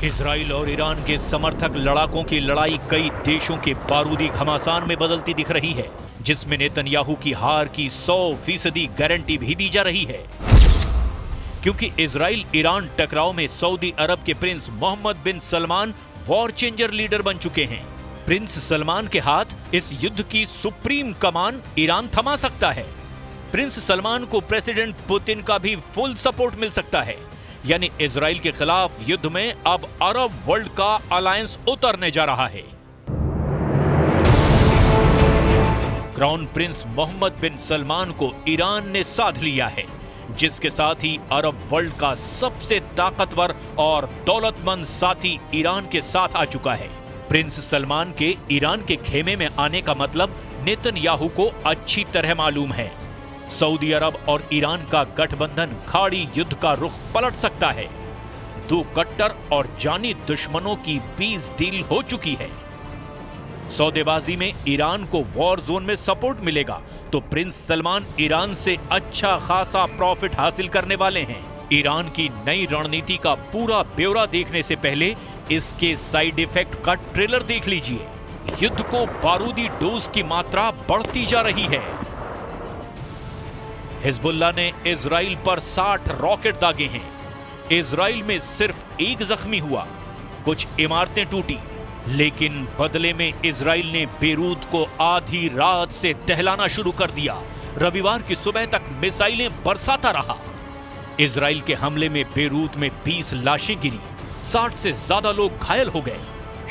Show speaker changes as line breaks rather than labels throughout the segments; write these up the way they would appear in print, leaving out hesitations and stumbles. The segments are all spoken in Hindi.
इजराइल और ईरान के समर्थक लड़ाकों की लड़ाई कई देशों के बारूदी घमासान में बदलती दिख रही है, जिसमें नेतन्याहू की हार की 100% गारंटी भी दी जा रही है। क्योंकि इजराइल ईरान टकराव में सऊदी अरब के प्रिंस मोहम्मद बिन सलमान वॉर चेंजर लीडर बन चुके हैं। प्रिंस सलमान के हाथ इस युद्ध की सुप्रीम कमान ईरान थमा सकता है। प्रिंस सलमान को प्रेसिडेंट पुतिन का भी फुल सपोर्ट मिल सकता है। यानी इजराइल के खिलाफ युद्ध में अब अरब वर्ल्ड का अलायंस उतरने जा रहा है। क्राउन प्रिंस मोहम्मद बिन सलमान को ईरान ने साध लिया है, जिसके साथ ही अरब वर्ल्ड का सबसे ताकतवर और दौलतमंद साथी ईरान के साथ आ चुका है। प्रिंस सलमान के ईरान के खेमे में आने का मतलब नेतन्याहू को अच्छी तरह मालूम है। सऊदी अरब और ईरान का गठबंधन खाड़ी युद्ध का रुख पलट सकता है। दो कट्टर और जानी दुश्मनों की पीस डील हो चुकी है। सौदेबाजी में ईरान को वॉर जोन में सपोर्ट मिलेगा तो प्रिंस सलमान ईरान से अच्छा खासा प्रॉफिट हासिल करने वाले हैं। ईरान की नई रणनीति का पूरा ब्यौरा देखने से पहले इसके साइड इफेक्ट का ट्रेलर देख लीजिए। युद्ध को बारूदी डोज की मात्रा बढ़ती जा रही है। हिजबुल्लाह ने इजराइल पर 60 रॉकेट दागे हैं। इजराइल में सिर्फ एक जख्मी हुआ, कुछ इमारतें टूटी, लेकिन बदले में इजराइल ने बेरूत को आधी रात से दहलाना शुरू कर दिया। रविवार की सुबह तक मिसाइलें बरसाता रहा। इजराइल के हमले में बेरूत में 20 लाशें गिरी, 60 से ज्यादा लोग घायल हो गए।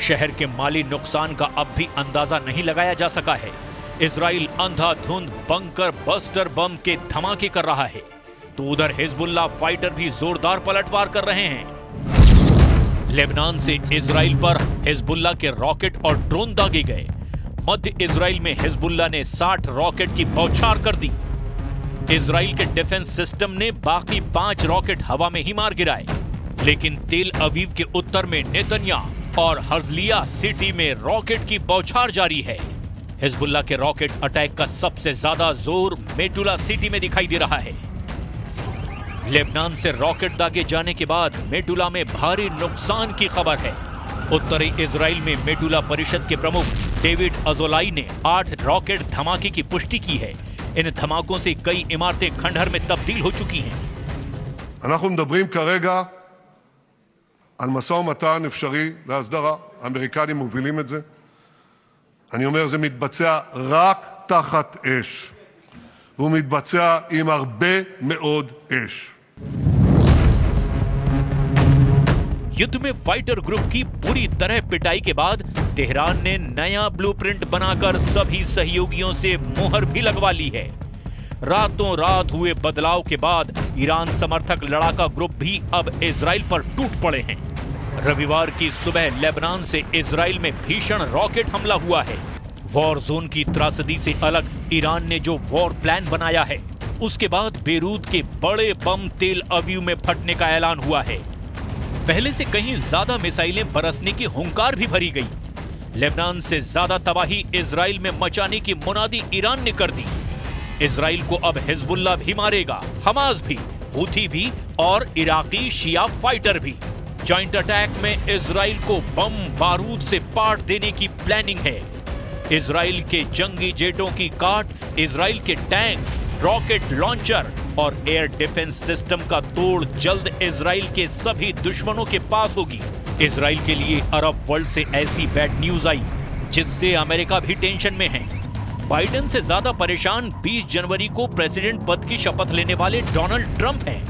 शहर के माली नुकसान का अब भी अंदाजा नहीं लगाया जा सका है। इजराइल अंधाधुंध बंकर बस्टर बम के धमाके कर रहा है, तो उधर हिजबुल्लाह फाइटर भी जोरदार पलटवार कर रहे हैं। लेबनान से इजराइल पर हिजबुल्लाह के रॉकेट और ड्रोन दागे गए। मध्य इजराइल में हिजबुल्लाह ने 60 रॉकेट की बौछार कर दी। इजराइल के डिफेंस सिस्टम ने बाकी 5 रॉकेट हवा में ही मार गिराए, लेकिन तेल अवीव के उत्तर में नेतन्याह और हर्जलिया सिटी में रॉकेट की बौछार जारी है। हिजबुल्लाह के रॉकेट अटैक का सबसे ज्यादा जोर मेटुला सिटी में दिखाई दे रहा है। लेबनान से रॉकेट दागे जाने के बाद मेटुला में भारी नुकसान की खबर है। उत्तरी इजराइल में मेटुला परिषद के प्रमुख डेविड अजोलाई ने 8 रॉकेट धमाके की पुष्टि की है। इन धमाकों से कई इमारतें खंडहर में तब्दील हो चुकी हैं।
אנחנו מדברים כרגע על משא ומתן אפשרי להסדרה. האמריקנים מובילים את זה. אני אומר, זה מתבצע רק תחת אש. הוא מתבצע עם הרבה מאוד אש.
युद्ध में फाइटर ग्रुप की पूरी तरह पिटाई के बाद तेहरान ने नया ब्लूप्रिंट बनाकर सभी सहयोगियों से मुहर भी लगवा ली है। रातों रात हुए बदलाव के बाद ईरान समर्थक लड़ाका ग्रुप भी अब इजराइल पर टूट पड़े हैं। रविवार की सुबह लेबनान से इजराइल में भीषण रॉकेट हमला हुआ है। वॉर जोन की त्रासदी से अलग ईरान ने जो वॉर प्लान बनाया है, उसके बाद बेरूत के बड़े बम तेल अवीव में फटने का ऐलान हुआ है। पहले से कहीं ज्यादा मिसाइलें बरसने की हुंकार भी भरी गई। लेबनान से ज्यादा तबाही इजराइल में मचाने की मुनादी ईरान ने कर दी। इजराइल को अब हिजबुल्लाह भी मारेगा, हमास भी, हूथी भी और इराकी शिया फाइटर भी। जॉइंट अटैक में इजराइल को बम बारूद से पाट देने की प्लानिंग है। इजराइल के जंगी जेटों की काट, इजराइल के टैंक, रॉकेट लॉन्चर और एयर डिफेंस सिस्टम का तोड़ जल्द इजराइल के सभी दुश्मनों के पास होगी। इजराइल के लिए अरब वर्ल्ड से ऐसी बैड न्यूज आई जिससे अमेरिका भी टेंशन में है। बाइडेन से ज्यादा परेशान 20 जनवरी को प्रेसिडेंट पद की शपथ लेने वाले डोनाल्ड ट्रंप हैं।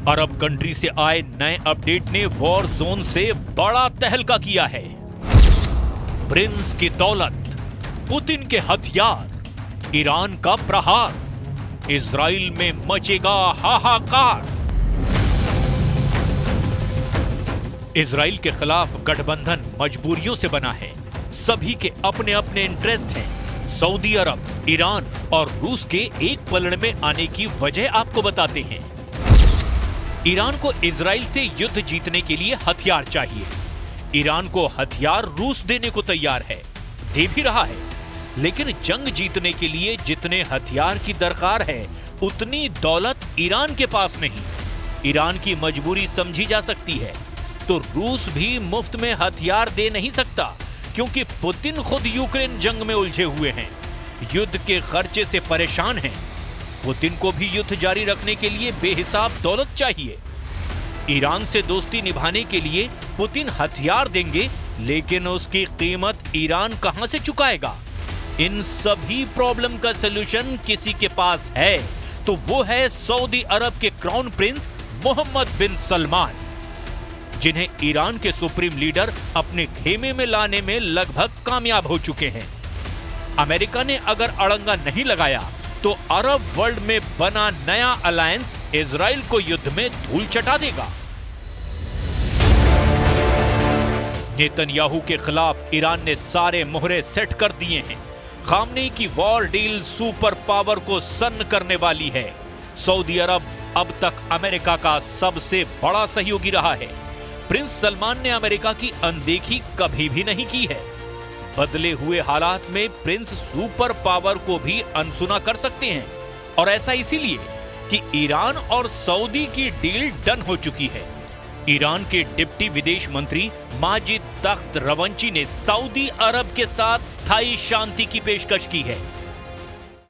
अरब कंट्री से आए नए अपडेट ने वॉर जोन से बड़ा तहलका किया है। प्रिंस की दौलत, पुतिन के हथियार, ईरान का प्रहार, इजराइल में मचेगा हाहाकार। इजराइल के खिलाफ गठबंधन मजबूरियों से बना है। सभी के अपने अपने इंटरेस्ट हैं। सऊदी अरब, ईरान और रूस के एक पलड़े में आने की वजह आपको बताते हैं। ईरान को इजराइल से युद्ध जीतने के लिए हथियार चाहिए। ईरान को हथियार रूस देने को तैयार है, दे भी रहा है, लेकिन जंग जीतने के लिए जितने हथियार की दरकार है उतनी दौलत ईरान के पास नहीं। ईरान की मजबूरी समझी जा सकती है। तो रूस भी मुफ्त में हथियार दे नहीं सकता, क्योंकि पुतिन खुद यूक्रेन जंग में उलझे हुए हैं, युद्ध के खर्चे से परेशान हैं। पुतिन को भी युद्ध जारी रखने के लिए बेहिसाब दौलत चाहिए। ईरान से दोस्ती निभाने के लिए पुतिन हथियार देंगे, लेकिन उसकी कीमत ईरान कहां से चुकाएगा? इन सभी प्रॉब्लम का सलूशन किसी के पास है, तो वो है सऊदी अरब के क्राउन प्रिंस मोहम्मद बिन सलमान, जिन्हें ईरान के सुप्रीम लीडर अपने खेमे में लाने में लगभग कामयाब हो चुके हैं। अमेरिका ने अगर अड़ंगा नहीं लगाया तो अरब वर्ल्ड में बना नया अलायंस इजराइल को युद्ध में धूल चटा देगा। नेतन्याहू के खिलाफ ईरान ने सारे मोहरे सेट कर दिए हैं। खामनेई की वॉर डील सुपर पावर को सन्न करने वाली है। सऊदी अरब अब तक अमेरिका का सबसे बड़ा सहयोगी रहा है। प्रिंस सलमान ने अमेरिका की अनदेखी कभी भी नहीं की है। बदले हुए हालात में प्रिंस सुपर पावर को भी अनसुना कर सकते हैं, और ऐसा इसीलिए कि ईरान और सऊदी की डील डन हो चुकी है। ईरान के डिप्टी विदेश मंत्री माजिद तख्त रवंची ने सऊदी अरब के साथ स्थायी शांति की पेशकश की है।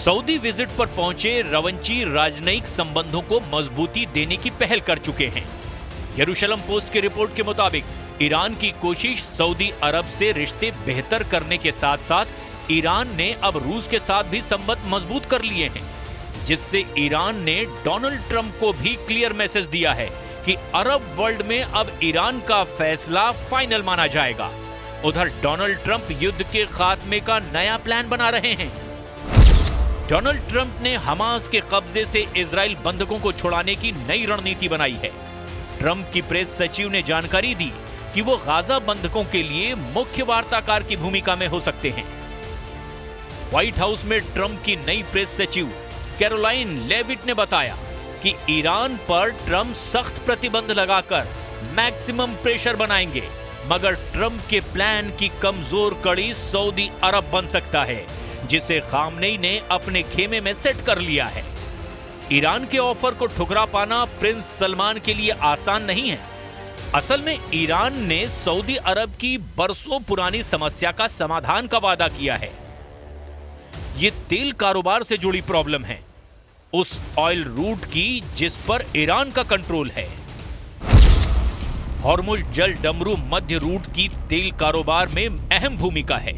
सऊदी विजिट पर पहुंचे रवंची राजनयिक संबंधों को मजबूती देने की पहल कर चुके हैं। यरूशलम पोस्ट की रिपोर्ट के मुताबिक ईरान की कोशिश सऊदी अरब से रिश्ते बेहतर करने के साथ साथ ईरान ने अब रूस के साथ भी संबंध मजबूत कर लिए हैं, जिससे ईरान ने डोनाल्ड ट्रंप को भी क्लियर मैसेज दिया है कि अरब वर्ल्ड में अब ईरान का फैसला फाइनल माना जाएगा। उधर डोनाल्ड ट्रंप युद्ध के खात्मे का नया प्लान बना रहे हैं। डोनाल्ड ट्रंप ने हमास के कब्जे से इजराइल बंधकों को छुड़ाने की नई रणनीति बनाई है। ट्रंप की प्रेस सचिव ने जानकारी दी कि वो गाजा बंधकों के लिए मुख्य वार्ताकार की भूमिका में हो सकते हैं। व्हाइट हाउस में ट्रंप की नई प्रेस सचिव कैरोलाइन लेविट ने बताया कि ईरान पर ट्रंप सख्त प्रतिबंध लगाकर मैक्सिमम प्रेशर बनाएंगे, मगर ट्रंप के प्लान की कमजोर कड़ी सऊदी अरब बन सकता है, जिसे खामनेई ने अपने खेमे में सेट कर लिया है। ईरान के ऑफर को ठुकरा पाना प्रिंस सलमान के लिए आसान नहीं है। असल में ईरान ने सऊदी अरब की बरसों पुरानी समस्या का समाधान का वादा किया है। ये तेल कारोबार से जुड़ी प्रॉब्लम है, उस ऑयल रूट की जिस पर ईरान का कंट्रोल है। हॉर्मुज जल डमरू मध्य रूट की तेल कारोबार में अहम भूमिका है,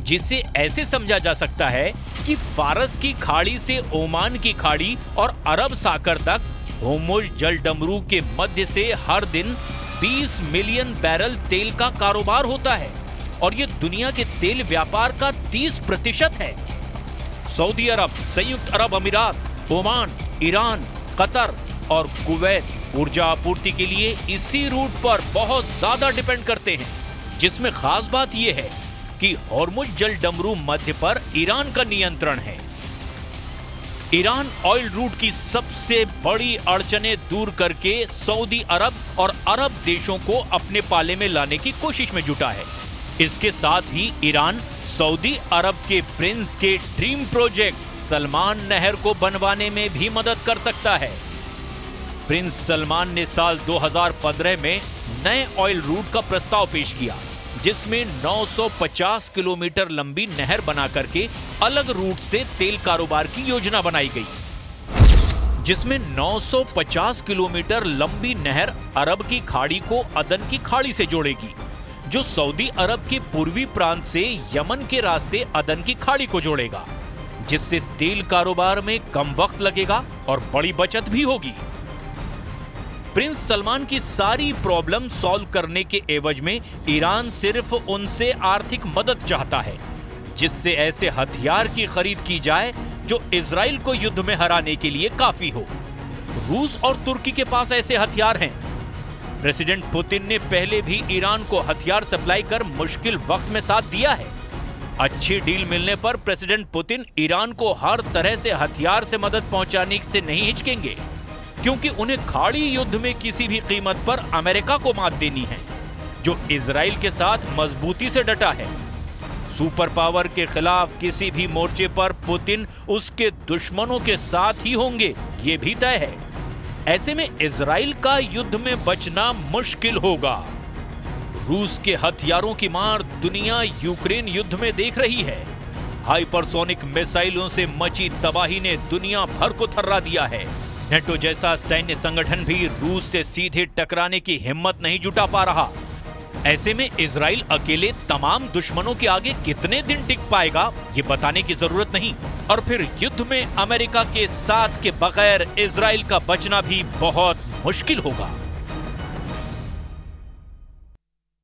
जिसे ऐसे समझा जा सकता है कि फारस की खाड़ी से ओमान की खाड़ी और अरब सागर तक हॉर्मुज जल डमरू के मध्य से हर दिन 20 मिलियन बैरल तेल का कारोबार होता है, और ये दुनिया के तेल व्यापार का 30% है। सऊदी अरब, संयुक्त अरब अमीरात, ओमान, ईरान, कतर और कुवैत ऊर्जा आपूर्ति के लिए इसी रूट पर बहुत ज्यादा डिपेंड करते हैं, जिसमें खास बात यह है कि हॉर्मुज जल डमरू मध्य पर ईरान का नियंत्रण है। ईरान ऑयल रूट की सबसे बड़ी अड़चनें दूर करके सऊदी अरब और अरब देशों को अपने पाले में लाने की कोशिश में जुटा है। इसके साथ ही ईरान सऊदी अरब के प्रिंस के ड्रीम प्रोजेक्ट सलमान नहर को बनवाने में भी मदद कर सकता है। प्रिंस सलमान ने साल 2015 में नए ऑयल रूट का प्रस्ताव पेश किया, जिसमें 950 किलोमीटर लंबी नहर बना करके अलग रूट से तेल कारोबार की योजना बनाई गई, जिसमें 950 किलोमीटर लंबी नहर अरब की खाड़ी को अदन की खाड़ी से जोड़ेगी, जो सऊदी अरब के पूर्वी प्रांत से यमन के रास्ते अदन की खाड़ी को जोड़ेगा, जिससे तेल कारोबार में कम वक्त लगेगा और बड़ी बचत भी होगी। प्रिंस सलमान की सारी प्रॉब्लम सॉल्व करने के एवज में ईरान सिर्फ उनसे आर्थिक मदद चाहता है, जिससे ऐसे हथियार की खरीद की जाए जो इजराइल को युद्ध में हराने के लिए काफी हो। रूस और तुर्की के पास ऐसे हथियार हैं। प्रेसिडेंट पुतिन ने पहले भी ईरान को हथियार सप्लाई कर मुश्किल वक्त में साथ दिया है। अच्छी डील मिलने पर प्रेसिडेंट पुतिन ईरान को हर तरह से हथियार से मदद पहुंचाने से नहीं हिचकेंगे, क्योंकि उन्हें खाड़ी युद्ध में किसी भी कीमत पर अमेरिका को मात देनी है, जो इजराइल के साथ मजबूती से डटा है। सुपर पावर के खिलाफ किसी भी मोर्चे पर पुतिन उसके दुश्मनों के साथ ही होंगे, ये भी तय है। ऐसे में इजराइल का युद्ध में बचना मुश्किल होगा। रूस के हथियारों की मार दुनिया यूक्रेन युद्ध में देख रही है। हाइपरसोनिक मिसाइलों से मची तबाही ने दुनिया भर को थर्रा दिया है। नेटो जैसा सैन्य संगठन भी रूस से सीधे टकराने की हिम्मत नहीं जुटा पा रहा। ऐसे में इजराइल अकेले तमाम दुश्मनों के आगे कितने दिन टिक पाएगा, ये बताने की जरूरत नहीं। और फिर युद्ध में अमेरिका के साथ के बगैर इजराइल का बचना भी बहुत मुश्किल होगा।